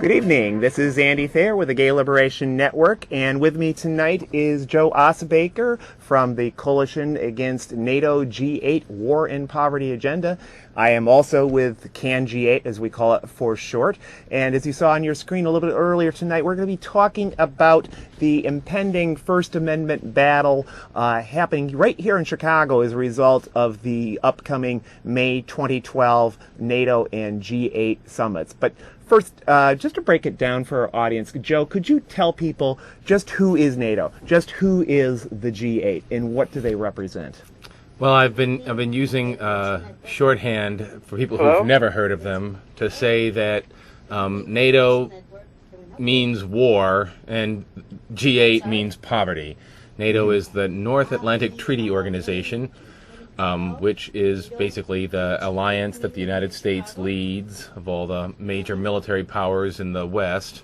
Good evening. This is Andy Thayer with the Gay Liberation Network, and with me tonight is Joe Iosbaker from the Coalition Against NATO G8 War and Poverty Agenda. I am also with CAN G8, as we call it for short. And as you saw on your screen a little bit earlier tonight, we're going to be talking about the impending First Amendment battle happening right here in Chicago as a result of the upcoming May 2012 NATO and G8 summits. But first, just to break it down for our audience, Joe, could you tell people just who is NATO, just who is the G8, and what do they represent? Well, I've been using shorthand for people who've never heard of them to say that NATO means war and G8 means poverty. NATO is the North Atlantic Treaty Organization, which is basically the alliance that the United States leads of all the major military powers in the West,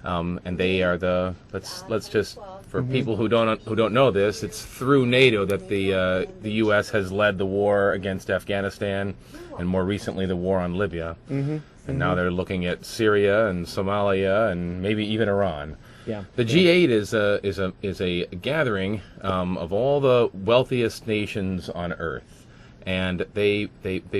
and they are the let's just for people who don't know this, it's through NATO that the U.S. has led the war against Afghanistan, and more recently the war on Libya, and now they're looking at Syria and Somalia and maybe even Iran. Yeah. The G8 is a gathering of all the wealthiest nations on Earth, and they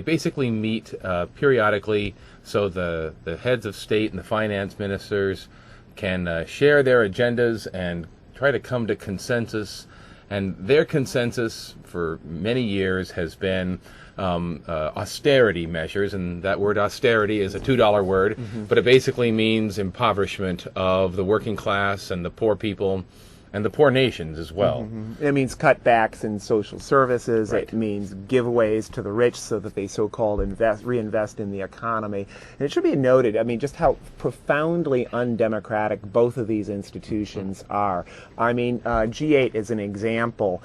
basically meet periodically so the heads of state and the finance ministers can share their agendas and try to come to consensus. And their consensus for many years has been austerity measures, and that word austerity is a $2 word, but it basically means impoverishment of the working class and the poor people and the poor nations as well. It means cutbacks in social services. Right. It means giveaways to the rich so that they so-called reinvest in the economy. And it should be noted, I mean, just how profoundly undemocratic both of these institutions are. I mean, G8 as an example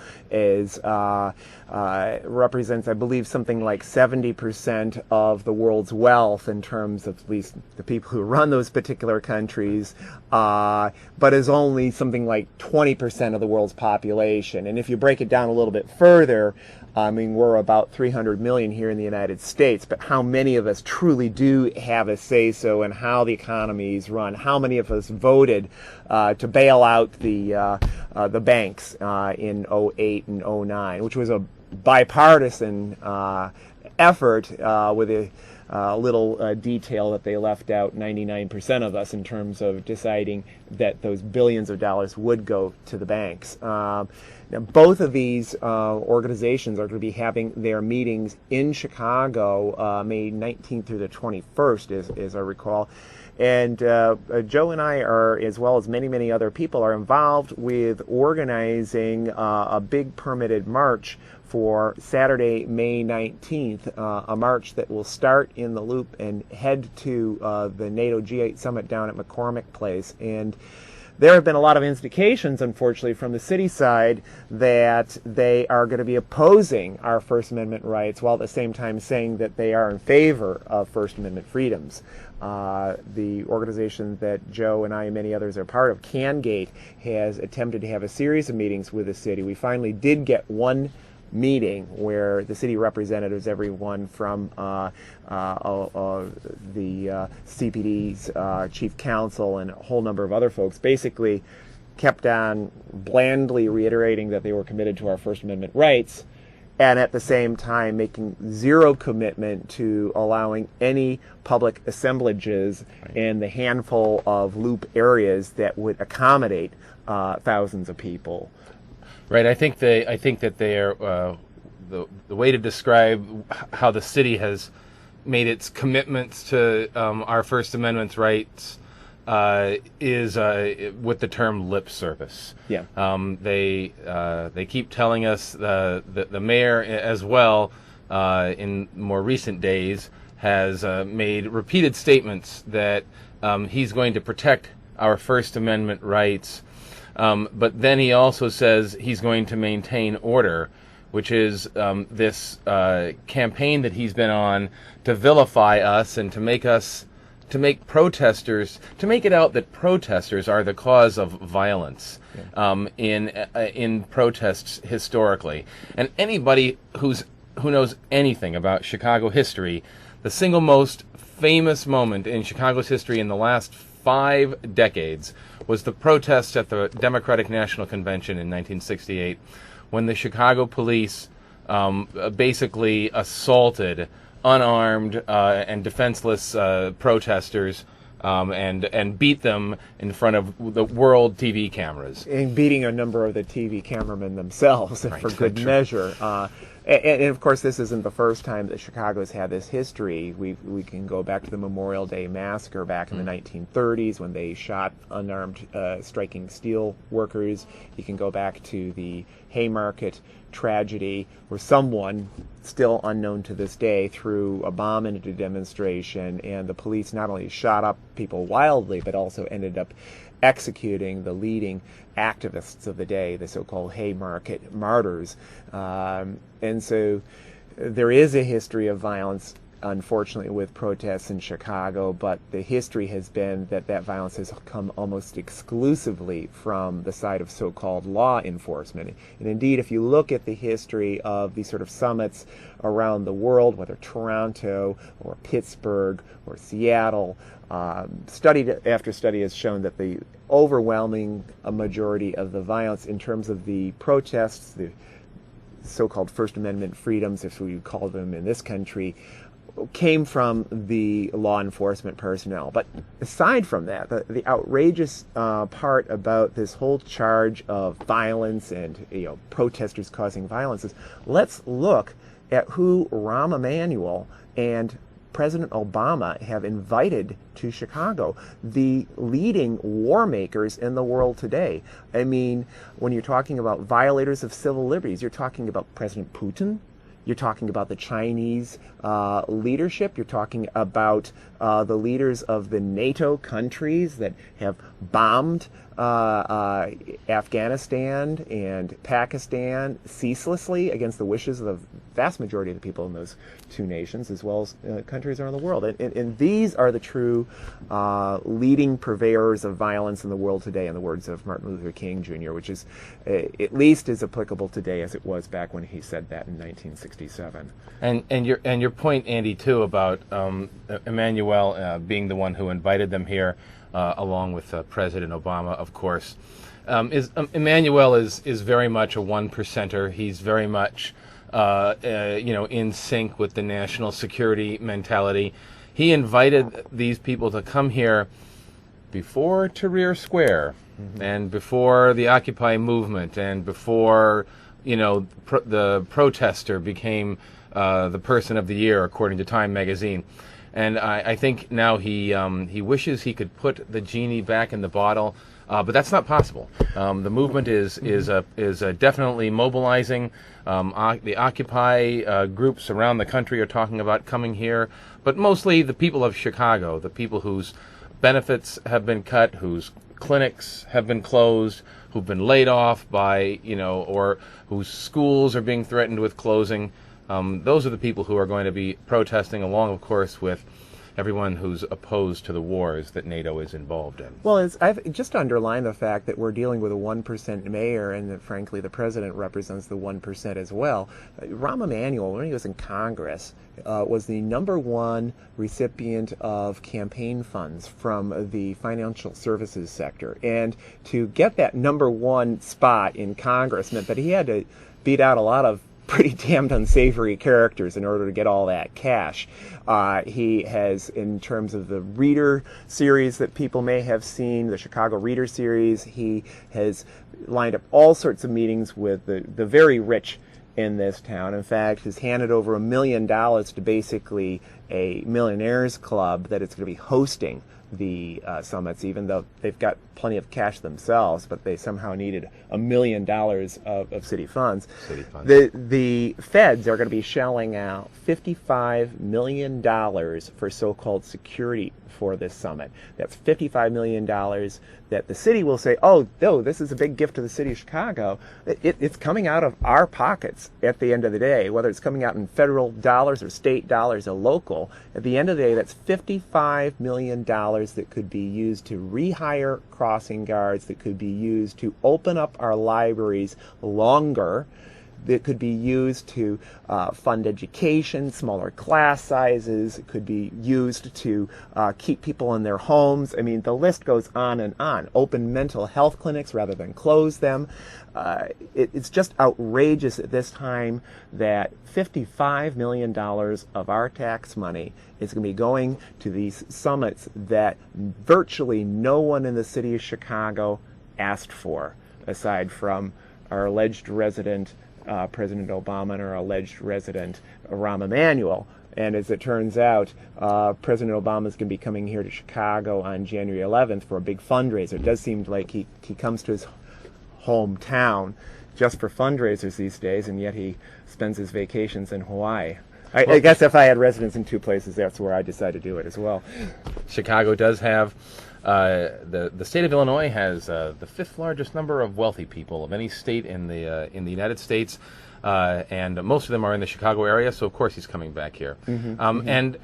represents, I believe, something like 70% of the world's wealth in terms of at least the people who run those particular countries, but is only something like 20% of the world's population. And if you break it down a little bit further, I mean, we're about 300 million here in the United States, but how many of us truly do have a say-so in how the economies run? How many of us voted to bail out the banks in 08 and 09, which was a bipartisan effort with a little detail that they left out 99% of us in terms of deciding that those billions of dollars would go to the banks. Now, both of these organizations are going to be having their meetings in Chicago May 19th through the 21st, as I recall. And Joe and I are, as well as many, many other people, are involved with organizing a big permitted march for Saturday, May 19th, a march that will start in the Loop and head to the NATO G8 summit down at McCormick Place. And there have been a lot of indications, unfortunately, from the city side that they are going to be opposing our First Amendment rights while at the same time saying that they are in favor of First Amendment freedoms. The organization that Joe and I and many others are part of, CanGate, has attempted to have a series of meetings with the city. We finally did get one meeting where the city representatives, everyone from the CPD's chief counsel and a whole number of other folks, basically kept on blandly reiterating that they were committed to our First Amendment rights, and at the same time making zero commitment to allowing any public assemblages in the handful of Loop areas that would accommodate thousands of people. Right. I think that they are the way to describe how the city has made its commitments to our First Amendment rights is with the term lip service. Yeah. They keep telling us the mayor as well in more recent days has made repeated statements that he's going to protect our First Amendment rights. But then he also says he's going to maintain order, which is this campaign that he's been on to vilify us and to make protesters, to make it out that protesters are the cause of violence in protests historically. And anybody who knows anything about Chicago history, the single most famous moment in Chicago's history in the last 5 decades was the protests at the Democratic National Convention in 1968, when the Chicago police basically assaulted unarmed and defenseless protesters and beat them in front of the world TV cameras. And beating a number of the TV cameramen themselves, Right, for good true. measure. And of course, this isn't the first time that Chicago's had this history. We can go back to the Memorial Day massacre back in the 1930s when they shot unarmed striking steel workers. You can go back to the Haymarket tragedy where someone, still unknown to this day, threw a bomb into a demonstration, and the police not only shot up people wildly but also ended up executing the leading activists of the day, the so-called Haymarket martyrs. And so there is a history of violence, unfortunately, with protests in Chicago, but the history has been that that violence has come almost exclusively from the side of so-called law enforcement. And indeed, if you look at the history of these sort of summits around the world, whether Toronto or Pittsburgh or Seattle, study after study has shown that the overwhelming majority of the violence in terms of the protests, the so-called First Amendment freedoms, if we call them in this country, came from the law enforcement personnel. But aside from that, the outrageous part about this whole charge of violence and protesters causing violence is, let's look at who Rahm Emanuel and President Obama have invited to Chicago, the leading war makers in the world today. I mean, when you're talking about violators of civil liberties, you're talking about President Putin, you're talking about the Chinese leadership, you're talking about the leaders of the NATO countries that have bombed Afghanistan and Pakistan ceaselessly against the wishes of the vast majority of the people in those two nations, as well as countries around the world. And these are the true leading purveyors of violence in the world today, in the words of Martin Luther King Jr., which is at least as applicable today as it was back when he said that in 1967. And your point, Andy, too, about Emanuel being the one who invited them here, along with President Obama, of course, is Emanuel is very much a one-percenter. He's very much in sync with the national security mentality. He invited these people to come here before Tahrir Square, and before the Occupy movement, and before the protester became the person of the year, according to Time magazine. And I think now he wishes he could put the genie back in the bottle, but that's not possible. The movement is definitely mobilizing. The Occupy groups around the country are talking about coming here, but mostly the people of Chicago, the people whose benefits have been cut, whose clinics have been closed, who've been laid off by or whose schools are being threatened with closing. Those are the people who are going to be protesting, along, of course, with everyone who's opposed to the wars that NATO is involved in. Well, I've just to underline the fact that we're dealing with a 1% mayor, and that, frankly, the president represents the 1% as well. Rahm Emanuel, when he was in Congress, was the #1 recipient of campaign funds from the financial services sector. And to get that #1 spot in Congress meant that he had to beat out a lot of pretty damned unsavory characters in order to get all that cash. He has, in terms of the Reader series that people may have seen, the Chicago Reader series, he has lined up all sorts of meetings with the very rich in this town. In fact, has handed over $1 million to basically a millionaires club that it's going to be hosting the summits, even though they've got plenty of cash themselves, but they somehow needed $1 million of city funds. The feds are going to be shelling out $55 million for so-called security for this summit. That's $55 million that the city will say, oh, no, this is a big gift to the city of Chicago. It's coming out of our pockets at the end of the day, whether it's coming out in federal dollars or state dollars or local. At the end of the day, that's $55 million that could be used to rehire crossing guards, that could be used to open up our libraries longer, that could be used to fund education, smaller class sizes. It could be used to keep people in their homes. I mean, the list goes on and on. Open mental health clinics rather than close them. It's just outrageous at this time that $55 million of our tax money is going to be going to these summits that virtually no one in the city of Chicago asked for, aside from our alleged resident, President Obama, and our alleged resident, Emanuel. And as it turns out, President Obama is going to be coming here to Chicago on January 11th for a big fundraiser. It does seem like he comes to his hometown just for fundraisers these days, and yet he spends his vacations in Hawaii. I guess if I had residence in two places, that's where I decide to do it as well. Chicago does have, the state of Illinois has the fifth largest number of wealthy people of any state in the United States, and most of them are in the Chicago area. So of course he's coming back here, and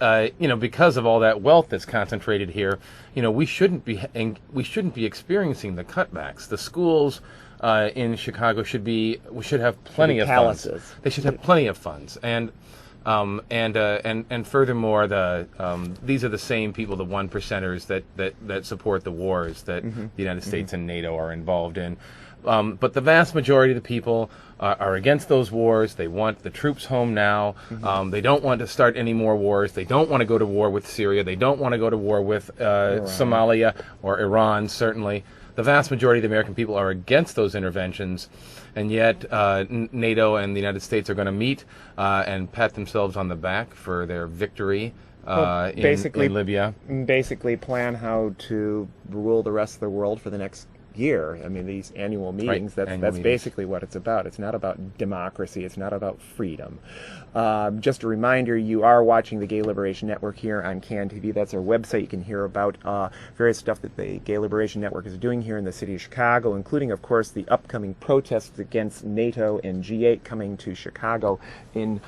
because of all that wealth that's concentrated here, we shouldn't be experiencing the cutbacks. The schools in Chicago should have plenty of funds. They should have plenty of funds, and furthermore, these are the same people, the one percenters that support the wars that the United States and NATO are involved in. But the vast majority of the people are against those wars. They want the troops home now. They don't want to start any more wars. They don't want to go to war with Syria. They don't want to go to war with Somalia or Iran, certainly. The vast majority of the American people are against those interventions, and yet NATO and the United States are going to meet and pat themselves on the back for their victory in Libya. Basically plan how to rule the rest of the world for the next year. I mean, these annual meetings, that's basically what it's about. It's not about democracy. It's not about freedom. Just a reminder, you are watching the Gay Liberation Network here on CAN TV. That's our website. You can hear about various stuff that the Gay Liberation Network is doing here in the city of Chicago, including, of course, the upcoming protests against NATO and G8 coming to Chicago in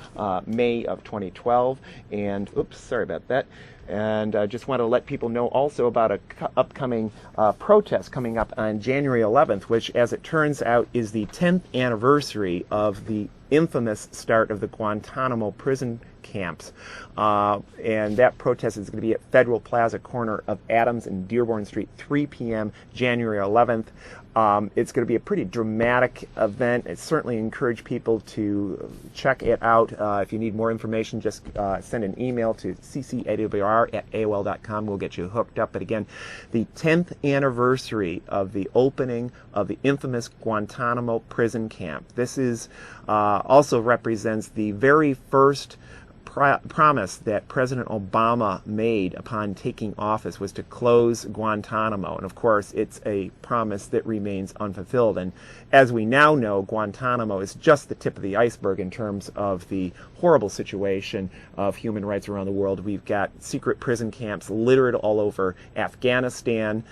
May of 2012. And, oops, sorry about that. And I just want to let people know also about a upcoming protest coming up on January 11th, which, as it turns out, is the 10th anniversary of the infamous start of the Guantanamo prison camps. And that protest is going to be at Federal Plaza, corner of Adams and Dearborn Street, 3 p.m., January 11th. It's going to be a pretty dramatic event. I certainly encourage people to check it out. If you need more information, just send an email to ccawr@aol.com. We'll get you hooked up. But again, the 10th anniversary of the opening of the infamous Guantanamo prison camp. This is also represents the very first promise that President Obama made upon taking office, was to close Guantanamo. And of course, it's a promise that remains unfulfilled. And as we now know, Guantanamo is just the tip of the iceberg in terms of the horrible situation of human rights around the world. We've got secret prison camps littered all over Afghanistan.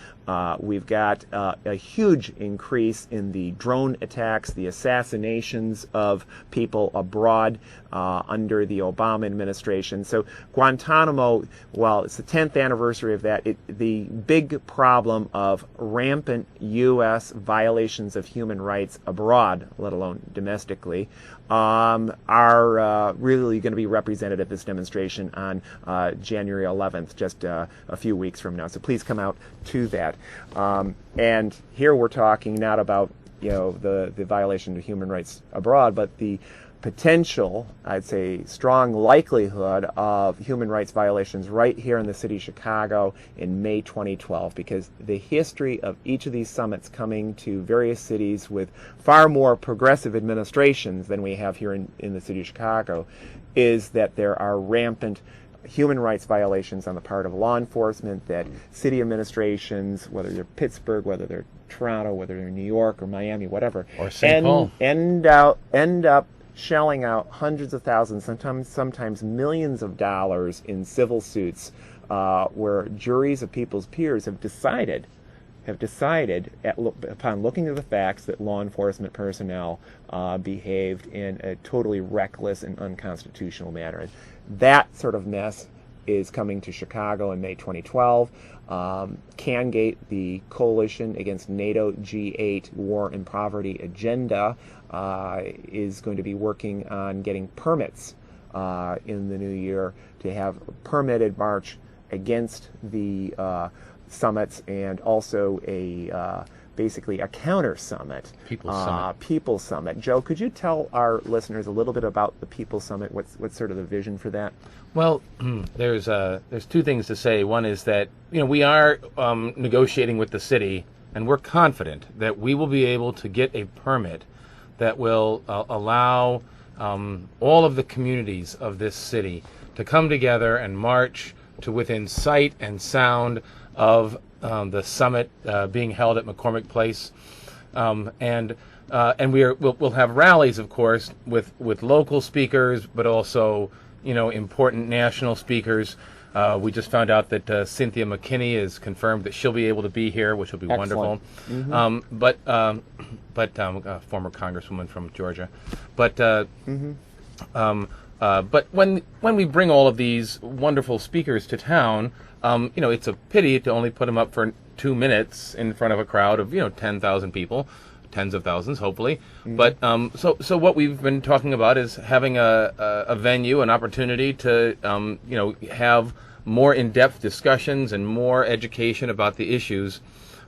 We've got a huge increase in the drone attacks, the assassinations of people abroad under the Obama administration. So Guantanamo, well, it's the 10th anniversary of that. The big problem of rampant U.S. violations of human rights abroad, let alone domestically, are really going to be represented at this demonstration on January 11th, just a few weeks from now. So please come out to that. And here we're talking not about the violation of human rights abroad, but the potential, I'd say strong likelihood of human rights violations right here in the city of Chicago in May 2012, because the history of each of these summits coming to various cities with far more progressive administrations than we have here in the city of Chicago is that there are rampant human rights violations on the part of law enforcement, that city administrations, whether they're Pittsburgh, whether they're Toronto, whether they're New York or Miami, whatever, or St. Paul, end up shelling out hundreds of thousands, sometimes millions of dollars in civil suits, where juries of people's peers have decided, upon looking at the facts, that law enforcement personnel behaved in a totally reckless and unconstitutional manner. That sort of mess is coming to Chicago in May 2012. Cangate, the Coalition Against NATO G8 War and Poverty agenda, is going to be working on getting permits in the new year to have a permitted march against the summits, and also basically a counter summit. People's Summit. Joe, could you tell our listeners a little bit about the People's Summit? What's sort of the vision for that? Well, there's two things to say. One is that we are negotiating with the city, and we're confident that we will be able to get a permit that will allow all of the communities of this city to come together and march to within sight and sound of the summit being held at McCormick Place, and we'll have rallies, of course, with local speakers, but also important national speakers. We just found out that Cynthia McKinney has confirmed that she'll be able to be here, which will be wonderful. Mm-hmm. But former Congresswoman from Georgia. But when we bring all of these wonderful speakers to town, it's a pity to only put them up for 2 minutes in front of a crowd of 10,000 people, tens of thousands, hopefully. Mm-hmm. But so what we've been talking about is having a venue, an opportunity to have more in-depth discussions and more education about the issues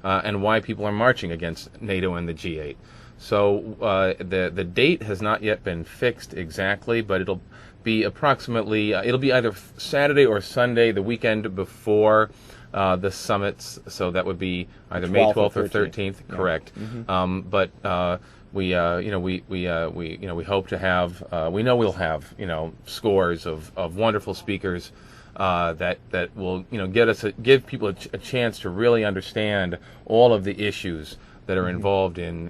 and why people are marching against NATO and the G8. So the date has not yet been fixed exactly, but it'll be approximately, it'll be either Saturday or Sunday, the weekend before the summits. So that would be either May 12th or 13th, yeah. Correct. Mm-hmm. But we hope to have, we know we'll have, scores of wonderful speakers that will, give people a chance to really understand all of the issues that are involved in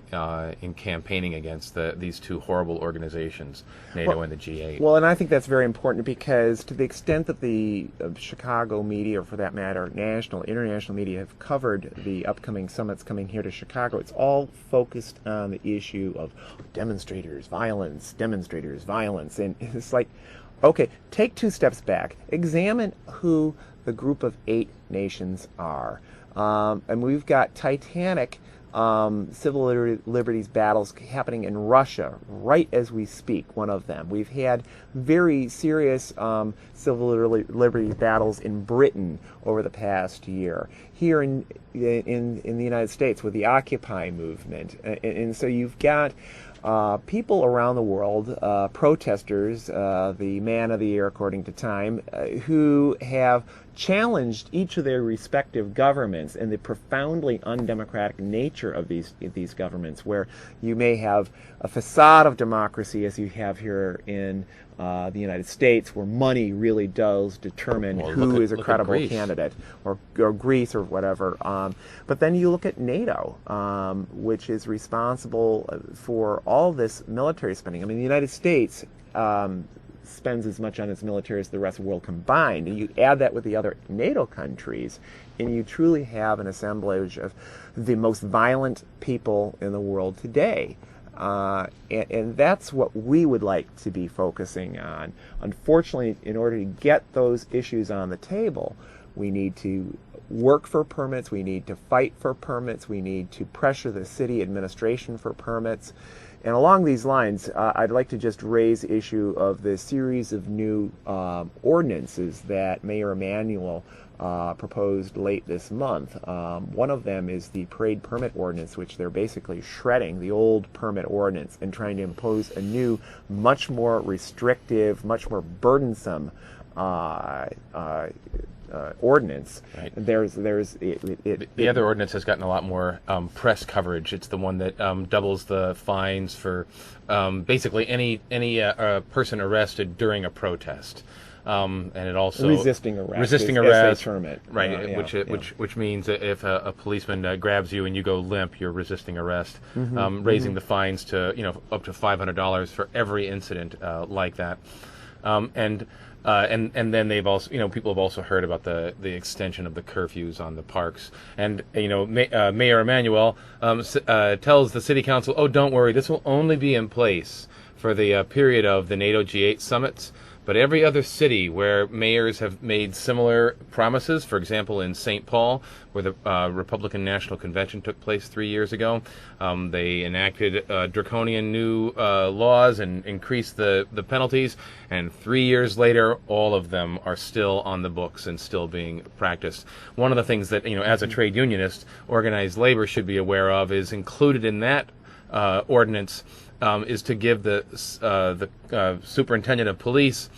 campaigning against these two horrible organizations, NATO and the G8. Well, and I think that's very important, because to the extent that the Chicago media, or for that matter, national, international media, have covered the upcoming summits coming here to Chicago, it's all focused on the issue of demonstrators, violence, and it's like, okay, take 2 steps back, examine who the group of 8 nations are, and we've got titanic civil liberties battles happening in Russia right as we speak, one of them. We've had very serious civil liberties battles in Britain over the past year. Here in the United States with the Occupy movement. And so you've got people around the world, protesters, the man of the year according to Time, who have challenged each of their respective governments and the profoundly undemocratic nature of these governments, where you may have a facade of democracy, as you have here in the United States, where money really does determine who is a credible candidate, or Greece or whatever. But then you look at NATO, which is responsible for all this military spending. I mean, the United States spends as much on its military as the rest of the world combined. And you add that with the other NATO countries, and you truly have an assemblage of the most violent people in the world today. And that's what we would like to be focusing on. Unfortunately, in order to get those issues on the table, we need to work for permits, we need to fight for permits, we need to pressure the city administration for permits. And along these lines, I'd like to just raise the issue of the series of new ordinances that Mayor Emanuel proposed late this month. One of them is the parade permit ordinance, which they're basically shredding the old permit ordinance and trying to impose a new, much more restrictive, much more burdensome ordinance. Right. The other ordinance has gotten a lot more press coverage. It's the one that doubles the fines for basically any person arrested during a protest. And it also resisting arrest, as they term it, right? Which means that if a policeman grabs you and you go limp, you're resisting arrest. Raising the fines to up to $500 for every incident like that. And then they've also, people have also heard about the extension of the curfews on the parks. And, Mayor Emanuel tells the city council, oh, don't worry, this will only be in place for the period of the NATO G8 summits. But every other city where mayors have made similar promises, for example, in St. Paul, where the Republican National Convention took place 3 years ago, they enacted draconian new laws and increased the penalties, and 3 years later, all of them are still on the books and still being practiced. One of the things that, as a trade unionist, organized labor should be aware of is included in that ordinance is to give the superintendent of police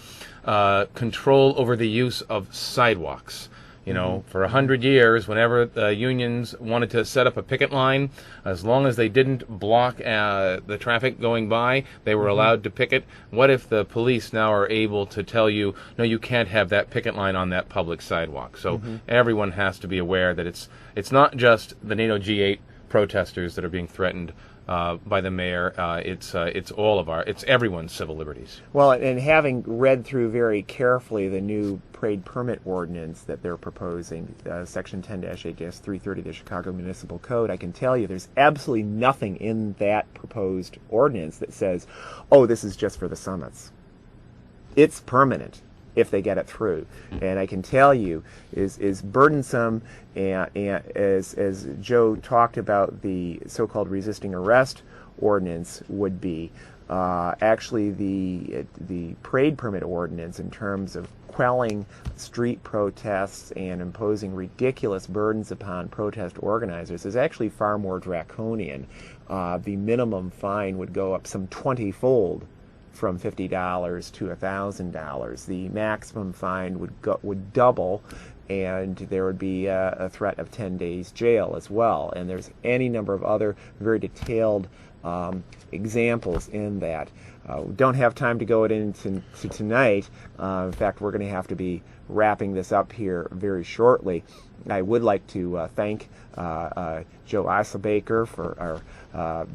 control over the use of sidewalks. For 100 years, whenever the unions wanted to set up a picket line, as long as they didn't block the traffic going by, they were allowed to picket. What if the police now are able to tell you, no, you can't have that picket line on that public sidewalk? So everyone has to be aware that it's not just the NATO G8 protesters that are being threatened by the mayor. It's everyone's civil liberties. Well, and having read through very carefully the new parade permit ordinance that they're proposing, Section 10-8-330 of the Chicago Municipal Code, I can tell you there's absolutely nothing in that proposed ordinance that says, oh, this is just for the summits. It's permanent if they get it through. And I can tell you is burdensome, and as Joe talked about the so-called resisting arrest ordinance would be, actually the parade permit ordinance in terms of quelling street protests and imposing ridiculous burdens upon protest organizers is actually far more draconian. The minimum fine would go up some 20-fold from $50 to $1,000. The maximum fine would double, and there would be a threat of 10 days jail as well. And there's any number of other very detailed examples in that. We don't have time to go into tonight. In fact, we're going to have to be wrapping this up here very shortly. I would like to thank Joe Iosbaker for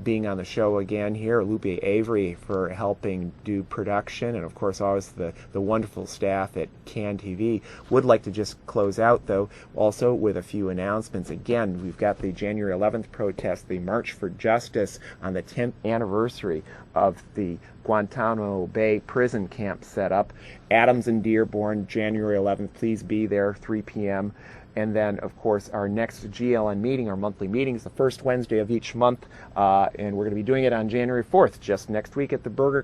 being on the show again here, Lupe Avery for helping do production, and of course always the wonderful staff at CAN TV. Would like to just close out, though, also with a few announcements. Again, we've got the January 11th protest, the March for Justice on the 10th anniversary of the Guantanamo Bay prison camp setup. Adams and Dearborn, January 11th. Please be there, 3 p.m. And then, of course, our next GLN meeting, our monthly meeting, is the first Wednesday of each month, and we're going to be doing it on January 4th, just next week at the Burger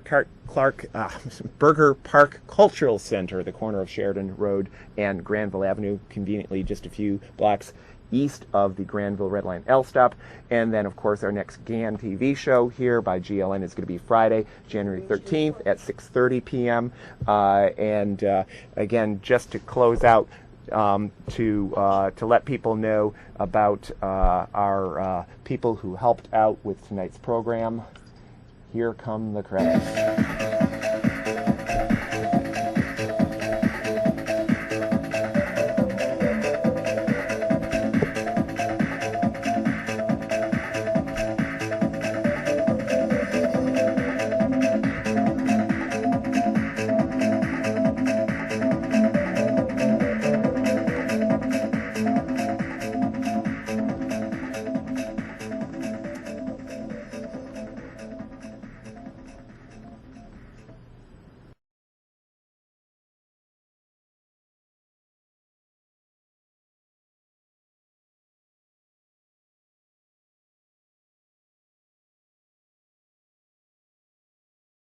Park Cultural Center, the corner of Sheridan Road and Granville Avenue, conveniently just a few blocks east of the Granville Red Line L stop. And then, of course, our next GAN TV show here by GLN is going to be Friday, January 13th at 6:30 p.m. And again, just to close out, to let people know about our people who helped out with tonight's program. Here come the credits.